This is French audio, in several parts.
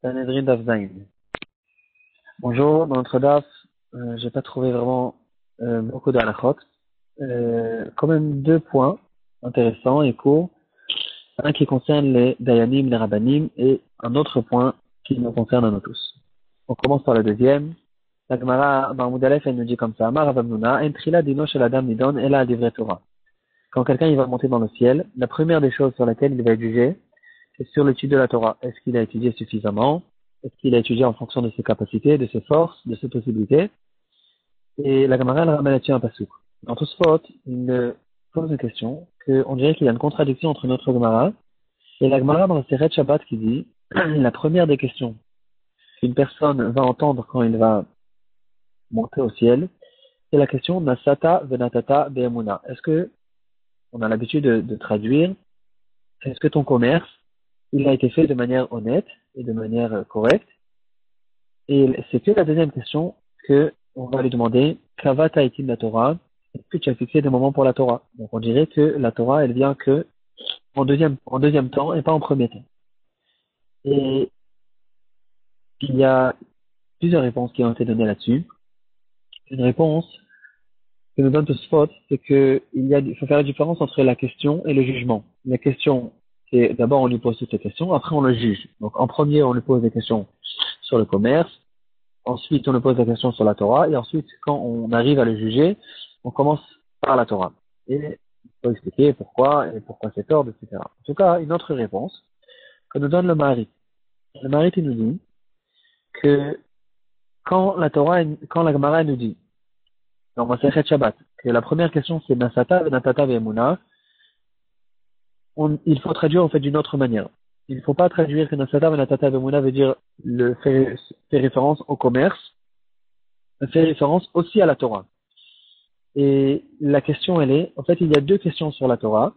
Sanhedrin Daf Zayin. Bonjour, dans notre DAF, j'ai pas trouvé vraiment beaucoup d'halachot. Quand même deux points intéressants et courts. Un qui concerne les Dayanim, les Rabbanim, et un autre point qui nous concerne à nous tous. On commence par le deuxième. La Gemara Mahmoud Aleph, elle nous dit comme ça: Amar Rav Hamnuna, en trila dino shel adam nidon ela divrei Torah. Quand quelqu'un il va monter dans le ciel, la première des choses sur laquelle il va être jugé, c'est sur l'étude de la Torah. Est-ce qu'il a étudié suffisamment? Est-ce qu'il a étudié en fonction de ses capacités, de ses forces, de ses possibilités? Et la Gemara, elle ramène là-dessus un passouk. Dans Tosfot, il pose une question qu'on dirait qu'il y a une contradiction entre notre Gemara et la Gemara dans le Seret Shabbat qui dit la première des questions qu'une personne va entendre quand il va monter au ciel, c'est la question Nasata venatata be'emuna. Est-ce que on a l'habitude de traduire, est-ce que ton commerce il a été fait de manière honnête et de manière correcte? Et c'est que la deuxième question que on va lui demander, Kava ta'etim la Torah, est-ce que tu as fixé des moments pour la Torah? Donc on dirait que la Torah, elle vient que en deuxième temps et pas en premier temps. Et il y a plusieurs réponses qui ont été données là-dessus. Une réponse que nous donne Tosfot, c'est il faut faire la différence entre la question et le jugement. La question, c'est d'abord on lui pose toutes les questions, après on le juge. Donc en premier, on lui pose des questions sur le commerce. Ensuite, on lui pose la question sur la Torah, et ensuite, quand on arrive à le juger, on commence par la Torah. Et il faut expliquer pourquoi, et pourquoi c'est tort, etc. En tout cas, une autre réponse que nous donne le Maharit. Le Maharit, il nous dit que quand la Gemara nous dit, dans Masechet Shabbat, que la première question c'est Nasata, Venatata, Ve'emuna, il faut traduire en fait d'une autre manière. Il ne faut pas traduire que Nasata, Venatata, Ve'emuna veut dire fait référence au commerce, fait référence aussi à la Torah. Et la question, elle est, en fait, il y a deux questions sur la Torah.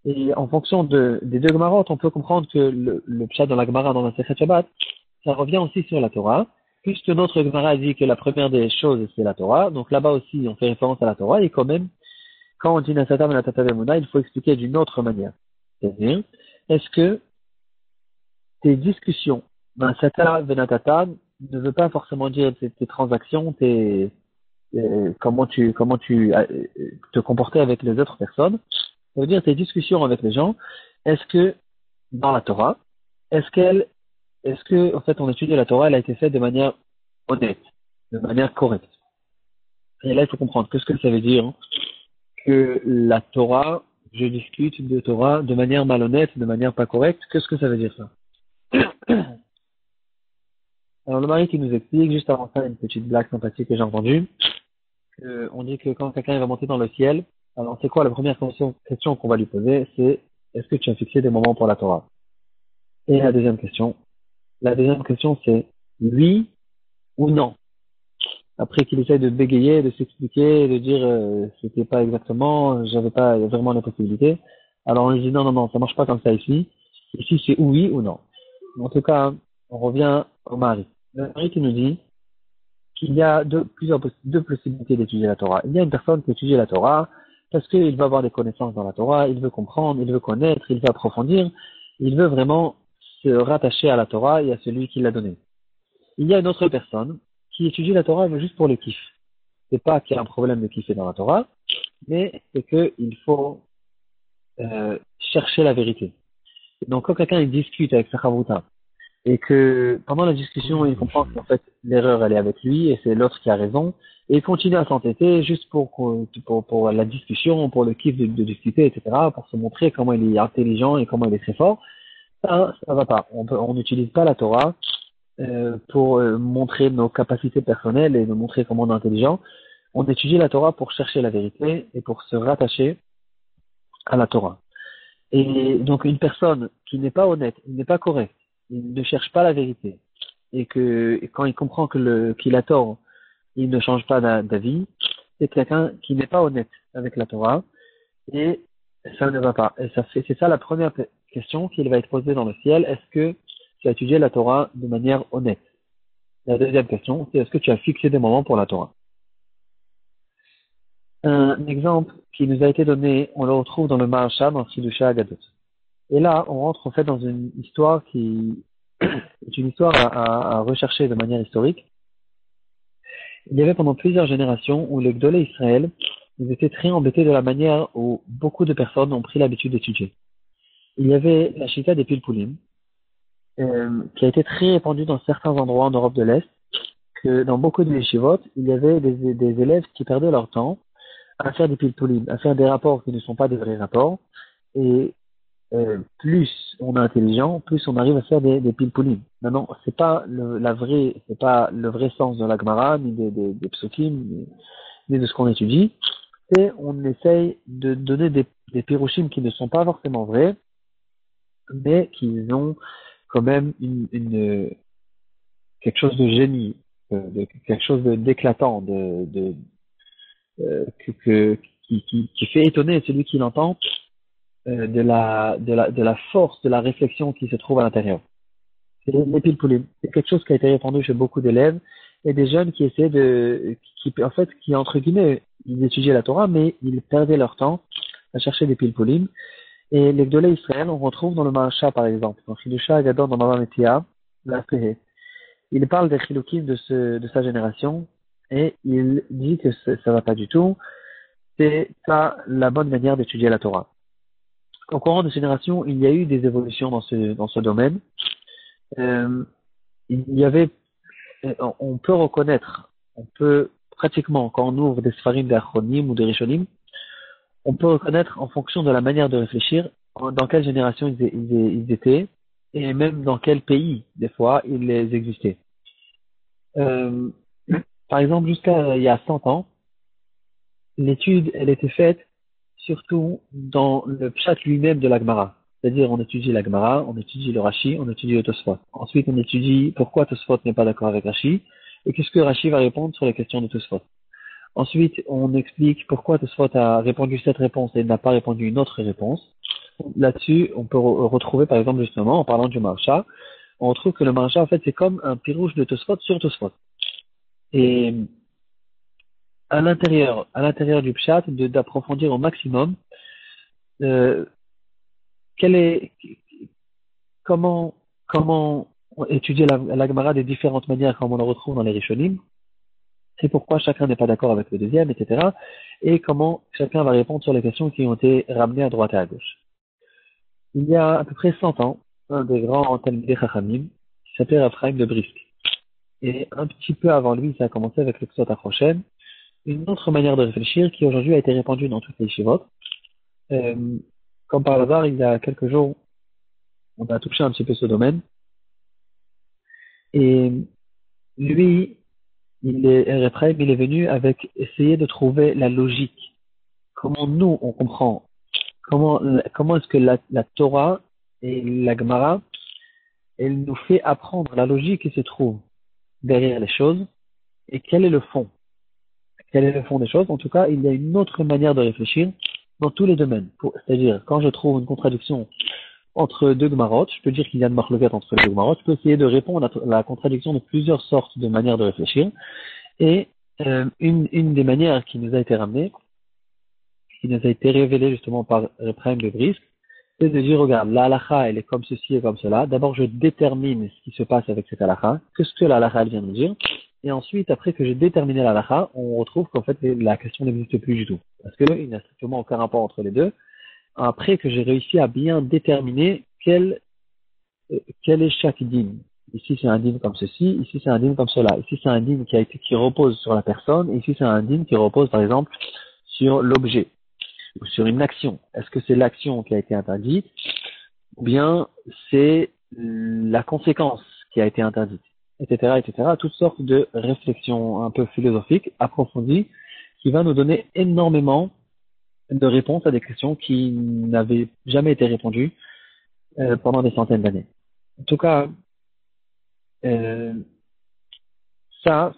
Et en fonction des deux Gemarot, on peut comprendre que le pshat dans la Gemara, dans la Sechet Shabbat, ça revient aussi sur la Torah. Puisque notre Gemara dit que la première des choses, c'est la Torah. Donc là-bas aussi, on fait référence à la Torah. Et quand même, quand on dit Nasata Venatata Ve'emuna, il faut expliquer d'une autre manière. C'est-à-dire, est-ce que tes discussions, Nasata Venatata, ne veut pas forcément dire tes transactions, comment tu te comportais avec les autres personnes. Ça veut dire tes discussions avec les gens. Est-ce que dans la Torah, est-ce que en fait ton étude de la Torah elle a été faite de manière honnête, de manière correcte? Et là il faut comprendre qu'est-ce que ça veut dire que la Torah, je discute de Torah de manière malhonnête, de manière pas correcte. Qu'est-ce que ça veut dire ça? Alors le mari qui nous explique juste avant ça une petite blague sympathique que j'ai entendue. On dit que quand quelqu'un va monter dans le ciel, alors c'est quoi la première question qu'on va lui poser? C'est est-ce que tu as fixé des moments pour la Torah? Et la deuxième question c'est oui ou non. Après qu'il essaie de bégayer, de s'expliquer, de dire c'était pas exactement, j'avais pas vraiment la possibilité. Alors on lui dit non, ça marche pas comme ça ici. Ici c'est oui ou non. En tout cas, on revient au mari. Le mari qui nous dit qu'il y a deux possibilités d'étudier la Torah. Il y a une personne qui étudie la Torah parce qu'il veut avoir des connaissances dans la Torah, il veut comprendre, il veut connaître, il veut approfondir, il veut vraiment se rattacher à la Torah et à celui qui l'a donnée. Il y a une autre personne qui étudie la Torah mais juste pour le kiff. C'est pas qu'il y a un problème de kiffer dans la Torah, mais c'est qu'il faut chercher la vérité. Donc quand quelqu'un il discute avec sa chavruta, et que pendant la discussion, il comprend qu'en fait, l'erreur, elle est avec lui, et c'est l'autre qui a raison, et il continue à s'entêter juste pour la discussion, pour le kiff de discuter, etc., pour se montrer comment il est intelligent et comment il est très fort. Ça va pas. On n'utilise pas la Torah pour montrer nos capacités personnelles et nous montrer comment on est intelligent. On étudie la Torah pour chercher la vérité et pour se rattacher à la Torah. Et donc une personne qui n'est pas honnête, qui n'est pas correcte, il ne cherche pas la vérité, et quand il comprend qu'il a tort, il ne change pas d'avis, c'est quelqu'un qui n'est pas honnête avec la Torah, et ça ne va pas. Et c'est ça la première question qui va être posée dans le ciel. Est-ce que tu as étudié la Torah de manière honnête? La deuxième question, c'est est-ce que tu as fixé des moments pour la Torah? Un exemple qui nous a été donné, on le retrouve dans le Maharsha, dans Chidusha Agadot. Et là, on rentre en fait dans une histoire qui c'est une histoire à rechercher de manière historique. Il y avait pendant plusieurs générations où les Gdolé Israël, ils étaient très embêtés de la manière où beaucoup de personnes ont pris l'habitude d'étudier. Il y avait la Shita des Pilpulim, qui a été très répandue dans certains endroits en Europe de l'Est, que dans beaucoup de yeshivot, il y avait des élèves qui perdaient leur temps à faire des Pilpulim, à faire des rapports qui ne sont pas des vrais rapports, et plus on est intelligent, plus on arrive à faire des pilpulim. Maintenant, c'est pas le vrai sens de la Gemara, ni des psukim, ni de ce qu'on étudie. C'est on essaye de donner des pirushim qui ne sont pas forcément vrais, mais qui ont quand même quelque chose de génie, quelque chose d'éclatant, qui fait étonner celui qui l'entend de la force de la réflexion qui se trouve à l'intérieur. C'est les pilpulim. C'est quelque chose qui a été répandu chez beaucoup d'élèves et des jeunes qui essaient qui entre guillemets, ils étudiaient la Torah, mais ils perdaient leur temps à chercher des pilpulim. Et les Gdolei Israël, on retrouve dans le Maharsha, par exemple, dans Chidusha Agadon, dans Mama Metia, la Pehe. Il parle des chilukim de sa génération et il dit que ça va pas du tout. C'est pas la bonne manière d'étudier la Torah. Au courant de génération, il y a eu des évolutions dans ce domaine. Il y avait, on peut pratiquement, quand on ouvre des Sfarim d'Achronim ou de Rishonim, on peut reconnaître en fonction de la manière de réfléchir dans quelle génération ils étaient et même dans quel pays, des fois, ils existaient. Par exemple, jusqu'à il y a 100 ans, l'étude, elle était faite surtout dans le pshat lui-même de la Gemara. C'est-à-dire, on étudie la Gemara, on étudie le Rashi, on étudie le Tosfot. Ensuite, on étudie pourquoi Tosfot n'est pas d'accord avec Rashi, et qu'est-ce que Rashi va répondre sur les questions de Tosfot. Ensuite, on explique pourquoi Tosfot a répondu cette réponse et n'a pas répondu une autre réponse. Là-dessus, on peut retrouver, par exemple, justement, en parlant du Maharsha, on retrouve que le Maharsha, en fait, c'est comme un pirouche de Tosfot sur Tosfot. Et à l'intérieur du pshat, d'approfondir au maximum euh, comment étudier la Gemara des différentes manières comme on le retrouve dans les Rishonim, c'est pourquoi chacun n'est pas d'accord avec le deuxième, etc. Et comment chacun va répondre sur les questions qui ont été ramenées à droite et à gauche. Il y a à peu près 100 ans, un des grands Talmidei Chachamim, qui s'appelait Raphaël de Brisk. Et un petit peu avant lui, ça a commencé avec le Ksot HaChoshen, une autre manière de réfléchir qui aujourd'hui a été répandue dans toutes les shivot. Comme par hasard, il y a quelques jours, on a touché un petit peu ce domaine. Et lui, il est venu avec essayer de trouver la logique. Comment nous, on comprend, comment est-ce que la Torah et la Gemara, elle nous fait apprendre la logique qui se trouve derrière les choses et quel est le fond. Quel est le fond des choses? En tout cas, il y a une autre manière de réfléchir dans tous les domaines. C'est-à-dire, quand je trouve une contradiction entre deux Gemarot, je peux dire qu'il y a une marloquette entre les deux Gemarot, je peux essayer de répondre à la contradiction de plusieurs sortes de manières de réfléchir. Et une des manières qui nous a été ramenée, qui nous a été révélée justement par Rephaim de Brisk, c'est de dire, regarde, la halakha, elle est comme ceci et comme cela. D'abord, je détermine ce qui se passe avec cette halakha, qu'est-ce que la halakha elle vient de dire. Et ensuite, après que j'ai déterminé la halakha, on retrouve qu'en fait, la question n'existe plus du tout. Parce qu'il n'y a strictement aucun rapport entre les deux. Après que j'ai réussi à bien déterminer quel est chaque dîme. Ici, c'est un dîme comme ceci, ici, c'est un dîme comme cela. Ici, c'est un dîme qui repose sur la personne, ici, c'est un dîme qui repose, par exemple, sur l'objet, ou sur une action. Est-ce que c'est l'action qui a été interdite, ou bien c'est la conséquence qui a été interdite, etc., etc. Toutes sortes de réflexions un peu philosophiques, approfondies, qui va nous donner énormément de réponses à des questions qui n'avaient jamais été répondues pendant des centaines d'années. En tout cas, ça,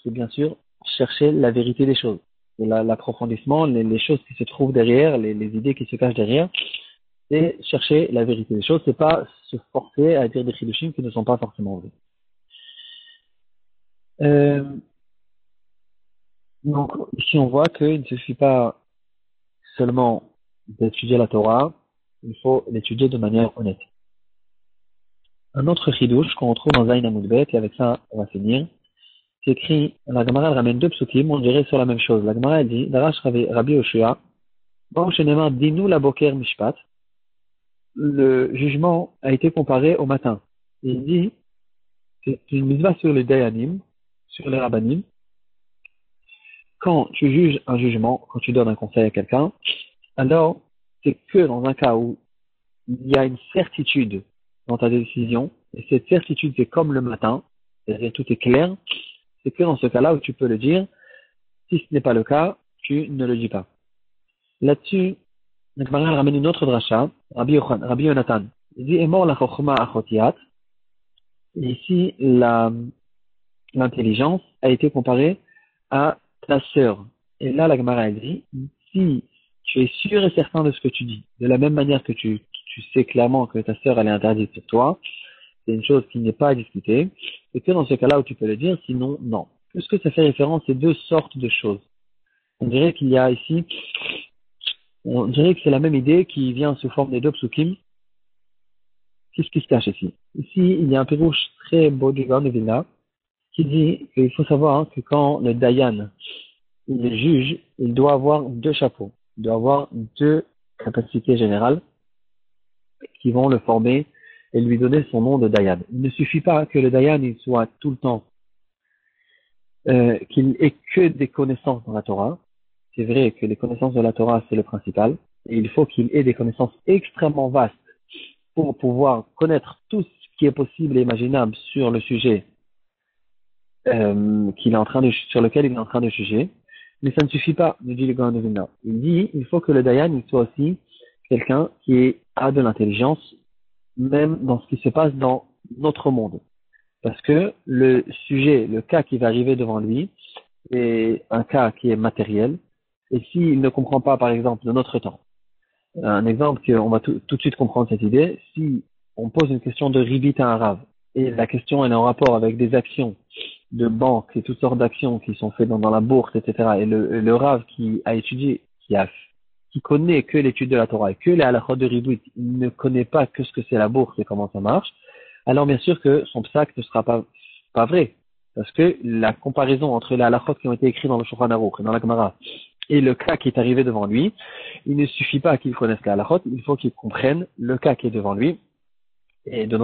c'est bien sûr chercher la vérité des choses. L'approfondissement, les choses qui se trouvent derrière, les idées qui se cachent derrière, c'est chercher la vérité des choses. C'est pas se forcer à dire des chidushim qui ne sont pas forcément vrais. Donc, ici, on voit qu'il ne suffit pas seulement d'étudier la Torah, il faut l'étudier de manière honnête. un autre chidouche qu'on retrouve dans Zayn Amoudbet, et avec ça, on va finir. C'est écrit, la Gemara elle ramène deux psukim, on dirait sur la même chose. La Gemara elle dit, Darash Rabbi Oshua, Bon Shenema Dinu la Boker Mishpat, le jugement a été comparé au matin. Il dit, c'est une mitzvah sur les Dayanim, sur les Rabbanim. Quand tu juges un jugement, quand tu donnes un conseil à quelqu'un, alors c'est que dans un cas où il y a une certitude dans ta décision, et cette certitude c'est comme le matin, c'est-à-dire tout est clair, c'est que dans ce cas-là où tu peux le dire. Si ce n'est pas le cas, tu ne le dis pas. Là-dessus, la Gemara ramène une autre dracha, Rabbi Yonatan. Il dit, est mort la chokhma achotiat. Et ici, l'intelligence a été comparée à ta sœur. Et là, la Gemara dit, si tu es sûr et certain de ce que tu dis, de la même manière que tu sais clairement que ta sœur elle est interdite sur toi, c'est une chose qui n'est pas à discuter, et que dans ce cas-là où tu peux le dire, sinon, non. Puisque ça fait référence à deux sortes de choses. On dirait qu'il y a ici, on dirait que c'est la même idée qui vient sous forme des deux psukim. Qu'est-ce qui se cache ici? Ici, il y a un pirouche très beau du Gaon de Vilna qui dit qu'il faut savoir que quand le Dayan, il juge, il doit avoir deux chapeaux. Il doit avoir deux capacités générales qui vont le former et lui donner son nom de Dayan. Il ne suffit pas que le Dayan il soit tout le temps, qu'il ait que des connaissances dans la Torah. C'est vrai que les connaissances de la Torah, c'est le principal. Et il faut qu'il ait des connaissances extrêmement vastes pour pouvoir connaître tout ce qui est possible et imaginable sur le sujet sur lequel il est en train de juger. Mais ça ne suffit pas, nous dit le Gaon de Vilna. Il dit, il faut que le Dayan il soit aussi quelqu'un qui a de l'intelligence, même dans ce qui se passe dans notre monde. Parce que le sujet, le cas qui va arriver devant lui, est un cas qui est matériel. Et s'il ne comprend pas, par exemple, de notre temps, un exemple qu'on va tout de suite comprendre cette idée, si on pose une question de ribit à un rave, et la question elle est en rapport avec des actions de banque et toutes sortes d'actions qui sont faites dans la bourse, etc., et le rave qui a étudié, qui connaît que l'étude de la Torah et que les halachot de ribit, il ne connaît pas que ce que c'est la bourse et comment ça marche, alors bien sûr que son psak ne sera pas vrai. Parce que la comparaison entre les halachot qui ont été écrits dans le Shulchan Aruch et dans la Gemara et le cas qui est arrivé devant lui, il ne suffit pas qu'il connaisse les halachot, il faut qu'il comprenne le cas qui est devant lui. Et dans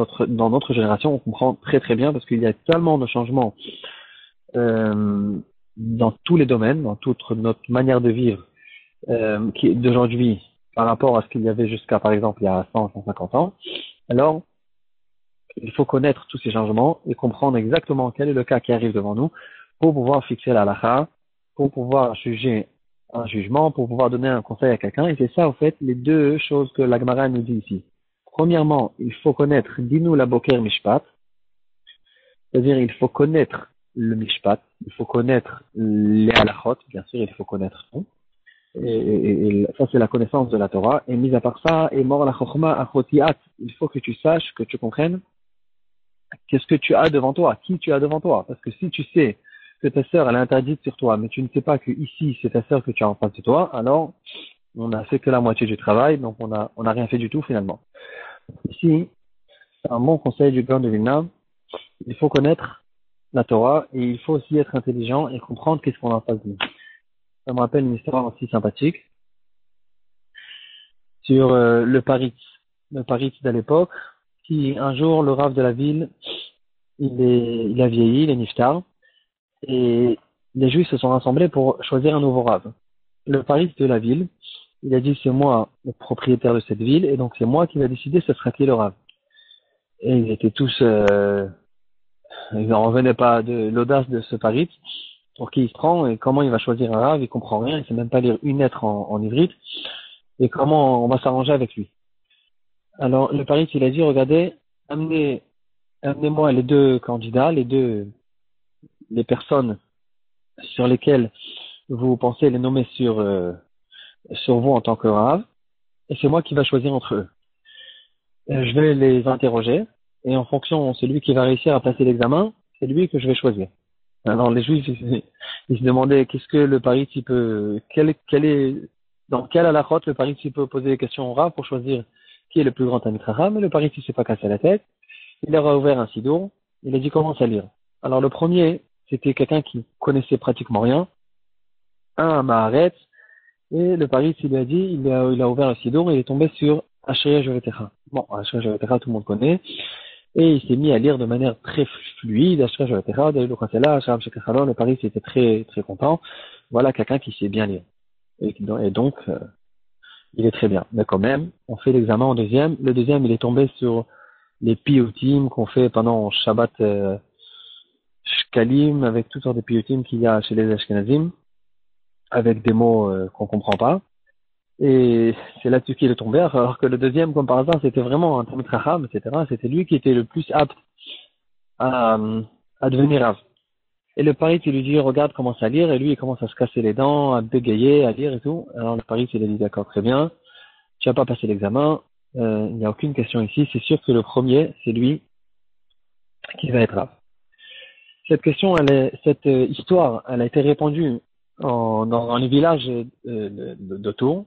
notre génération, on comprend très très bien parce qu'il y a tellement de changements dans tous les domaines, dans toute notre manière de vivre d'aujourd'hui par rapport à ce qu'il y avait jusqu'à, par exemple, il y a 100, 150 ans. Alors, il faut connaître tous ces changements et comprendre exactement quel est le cas qui arrive devant nous pour pouvoir fixer la halakha, pour pouvoir juger un jugement, pour pouvoir donner un conseil à quelqu'un. Et c'est ça, en fait, les deux choses que la Gemara nous dit ici. Premièrement, il faut connaître Dinu la Boker Mishpat, c'est-à-dire il faut connaître le Mishpat, il faut connaître les halachot, bien sûr, il faut connaître tout. Et ça, c'est la connaissance de la Torah. Et mis à part ça, et mort la chokhma achotiat, il faut que tu saches, que tu comprennes qu'est-ce que tu as devant toi, qui tu as devant toi. Parce que si tu sais que ta sœur, elle est interdite sur toi, mais tu ne sais pas que ici, c'est ta sœur que tu as en face de toi, alors, on n'a fait que la moitié du travail, donc on a rien fait du tout, finalement. Ici, c'est un bon conseil du Gaon de Vilna. Il faut connaître la Torah et il faut aussi être intelligent et comprendre qu'est-ce qu'on a en face de nous. Ça me rappelle une histoire aussi sympathique sur le Paritz de l'époque, qui un jour, le Rav de la ville, il a vieilli, il est niftar, et les Juifs se sont rassemblés pour choisir un nouveau Rav. Le Paritz de la ville, il a dit c'est moi le propriétaire de cette ville, et donc c'est moi qui va décider ce sera qui le Rav. Et ils étaient tous, ils n'en revenaient pas de l'audace de ce Paritz, pour qui il se prend, et comment il va choisir un Rav, il comprend rien, il sait même pas lire une lettre en ivrite, et comment on va s'arranger avec lui. Alors, le Paritz, il a dit, regardez, amenez-moi les deux candidats, les personnes sur lesquelles vous pensez les nommer sur vous en tant que Rav, et c'est moi qui va choisir entre eux. Je vais les interroger, et en fonction, celui qui va réussir à passer l'examen, c'est lui que je vais choisir. Alors, les Juifs, ils se demandaient, qu'est-ce que le Paritz, il peut, dans quel halachot le Paritz, il peut poser des questions au Rav pour choisir qui est le plus grand Talmid Chacham, mais le Paritz, il s'est pas cassé la tête. il leur a ouvert un sidour, il a dit commence à lire. Alors le premier, c'était quelqu'un qui connaissait pratiquement rien, un Maharet, et le Paris, il lui a dit, il a ouvert le sidour et il est tombé sur Ashria Jovetecha. Bon, Ashria Jovetecha, tout le monde connaît, et il s'est mis à lire de manière très fluide, Ashria Jovetecha, le Paris était très, très content. Voilà quelqu'un qui sait bien lire. Et donc, il est très bien. Mais quand même, on fait l'examen en deuxième. Le deuxième, il est tombé sur les piyutim qu'on fait pendant Shabbat Shkalim, avec toutes sortes de piyutim qu'il y a chez les Ashkenazim, avec des mots qu'on comprend pas. Et c'est là-dessus qu'il est tombé, alors que le deuxième, comme par hasard, c'était vraiment un Talmid Chacham, etc. C'était lui qui était le plus apte à, à devenir Rav. Et le Paris, il lui dit, regarde, commence à lire, et lui, il commence à se casser les dents, à bégayer, à lire et tout. Alors le Paris, il a dit, d'accord, très bien, tu n'as pas passé l'examen, il n'y a aucune question ici, c'est sûr que le premier, c'est lui qui va être Rav. Cette question, cette histoire, elle a été répandue dans les villages d'autour,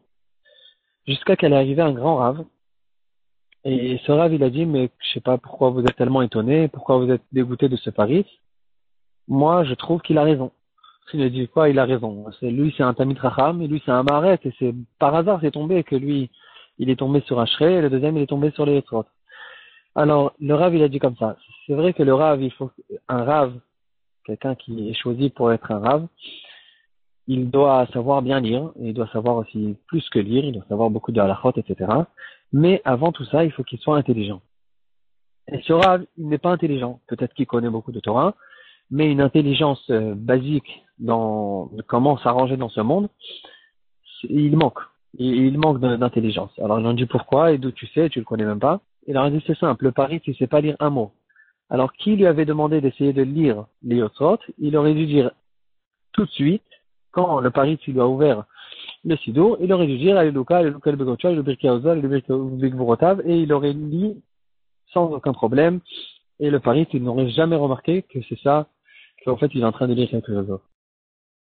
jusqu'à qu'elle est arrivée à un grand Rav. Et ce Rav, il a dit, mais je sais pas pourquoi vous êtes tellement étonné, pourquoi vous êtes dégoûté de ce Paris. Moi, je trouve qu'il a raison. Il a dit quoi? Il a raison. Lui, c'est un Tamid Racham, et lui, c'est un Maharet, et c'est par hasard, c'est tombé que lui, il est tombé sur Ashrei, et le deuxième, il est tombé sur les autres. Alors, le Rav, il a dit comme ça. C'est vrai que le Rav, il faut un Rav, quelqu'un qui est choisi pour être un Rav, il doit savoir bien lire, et il doit savoir aussi plus que lire, il doit savoir beaucoup de halachot, etc. Mais avant tout ça, il faut qu'il soit intelligent. Et ce Rav, il n'est pas intelligent. Peut-être qu'il connaît beaucoup de Torah, mais une intelligence basique dans comment s'arranger dans ce monde, il manque. Il manque d'intelligence. Alors ils ont dit pourquoi et d'où tu sais, tu le connais même pas. Il leur a dit c'est simple, le Paris, tu sais pas lire un mot. Alors qui lui avait demandé d'essayer de lire les Yotzot, il aurait dû dire tout de suite, quand le Paris tu lui as ouvert le Sido, il aurait dû dire Alléluia, Alléluia le Begocha, le Birkei Ozal, le Birkei et il aurait lu sans aucun problème. Et le Paris, tu n'aurais jamais remarqué que c'est ça, qu'en fait il est en train de lire quelque chose d'autre.